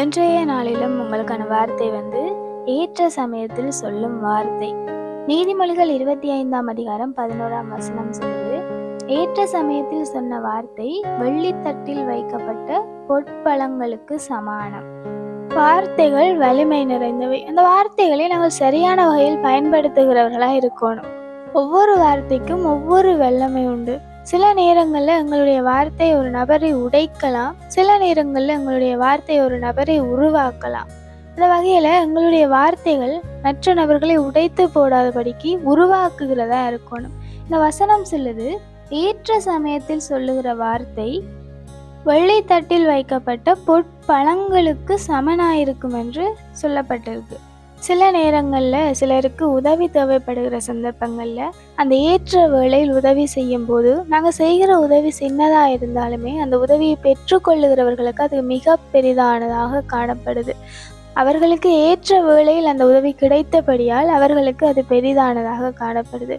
இன்றைய நாளிலும் உங்களுக்கான வார்த்தை ஏற்ற சமயத்தில் சொல்லும் வார்த்தை. நீதிமொழிகள் 25ஆம் அதிகாரம் 11ஆம் வசனம் சொல்லுது, ஏற்ற சமயத்தில் சொன்ன வார்த்தை வெள்ளித்தட்டில் வைக்கப்பட்ட பொற்பழங்களுக்கு சமானம். வார்த்தைகள் வலிமை நிறைந்தவை. அந்த வார்த்தைகளை நாங்கள் சரியான வகையில் பயன்படுத்துகிறவர்களாக இருக்கணும். ஒவ்வொரு வார்த்தைக்கும் ஒவ்வொரு வல்லமை உண்டு. சில நேரங்களில் எங்களுடைய வார்த்தை ஒரு நபரை உடைக்கலாம், சில நேரங்களில் எங்களுடைய வார்த்தை ஒரு நபரை உருவாக்கலாம். அந்த வகையில் எங்களுடைய வார்த்தைகள் மற்ற நபர்களை உடைத்து போடாதபடிக்கு உருவாக்குகிறதா இருக்கணும். இந்த வசனம் சொல்லுது, ஏற்ற சமயத்தில் சொல்லுகிற வார்த்தை வெள்ளித்தட்டில் வைக்கப்பட்ட பொற்பழங்களுக்கு சமனாயிருக்கும் என்று சொல்லப்பட்டிருக்கு. சில நேரங்களில் சிலருக்கு உதவி தேவைப்படுகிற சந்தர்ப்பங்களில் அந்த ஏற்ற வேளையில் உதவி செய்யும் போது நாங்கள் செய்கிற உதவி சின்னதாக இருந்தாலுமே அந்த உதவியை பெற்றுக்கொள்ளுகிறவர்களுக்கு அது மிக பெரிதானதாக காணப்படுது. அவர்களுக்கு ஏற்ற வேளையில் அந்த உதவி கிடைத்தபடியால் அவர்களுக்கு அது பெரிதானதாக காணப்படுது.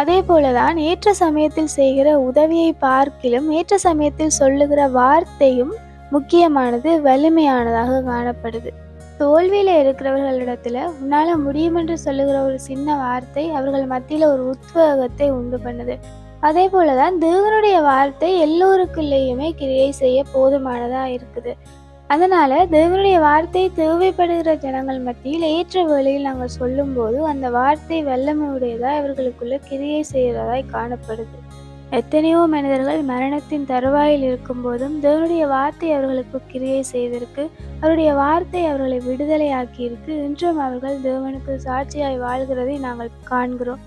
அதே போலதான் ஏற்ற சமயத்தில் செய்கிற உதவியை பார்க்கிலும் ஏற்ற சமயத்தில் சொல்லுகிற வார்த்தையும் முக்கியமானது, வலிமையானதாக காணப்படுது. தோல்வியில் இருக்கிறவர்களிடத்துல உன்னால முடியும் என்று சொல்லுகிற ஒரு சின்ன வார்த்தை அவர்கள் மத்தியில் ஒரு உத்வேகத்தை உண்டு பண்ணுது. அதே போலதான் தேவனுடைய வார்த்தை எல்லோருக்குள்ளேயுமே கிரியை செய்ய போதுமானதா இருக்குது. அதனால தேவனுடைய வார்த்தை தேவைப்படுகிற ஜனங்கள் மத்தியில் ஏற்ற வேளையில் நாங்கள் சொல்லும் போது அந்த வார்த்தை வல்லமையுடையதாய் அவர்களுக்குள்ள கிரியை செய்கிறதாய் காணப்படுது. எத்தனையோ மனிதர்கள் மரணத்தின் தருவாயில் இருக்கும் போதும் தேவனுடைய வார்த்தை அவர்களுக்கு கிரியை செய்திருக்கு. அவருடைய வார்த்தை அவர்களை விடுதலையாக்கியிருக்கு. இன்றும் அவர்கள் தேவனுக்கு சாட்சியாய் வாழ்கிறதை நாங்கள் காண்கிறோம்.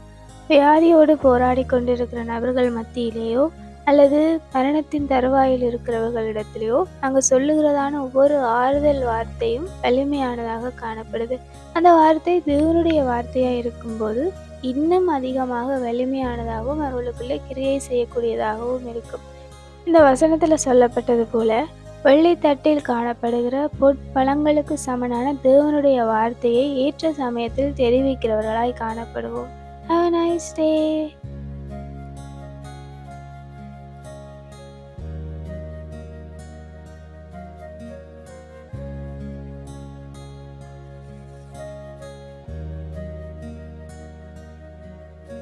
வியாதியோடு போராடி கொண்டிருக்கிற நபர்கள் மத்தியிலேயோ அல்லது மரணத்தின் தருவாயில் இருக்கிறவர்களிடத்திலேயோ நாங்கள் சொல்லுகிறதான ஒவ்வொரு ஆறுதல் வார்த்தையும் வலிமையானதாக காணப்படுது. அந்த வார்த்தை தேவனுடைய வார்த்தையாக இருக்கும்போது இன்னும் அதிகமாக வலிமையானதாகவும் அவர்களுக்குள்ளே கிரியை செய்யக்கூடியதாகவும் இருக்கும். இந்த வசனத்தில் சொல்லப்பட்டது போல வெள்ளித்தட்டில் காணப்படுகிற பொற்பழங்களுக்கு சமனான தேவனுடைய வார்த்தையை ஏற்ற சமயத்தில் தெரிவிக்கிறவர்களாய் காணப்படுவோம். Have a nice day.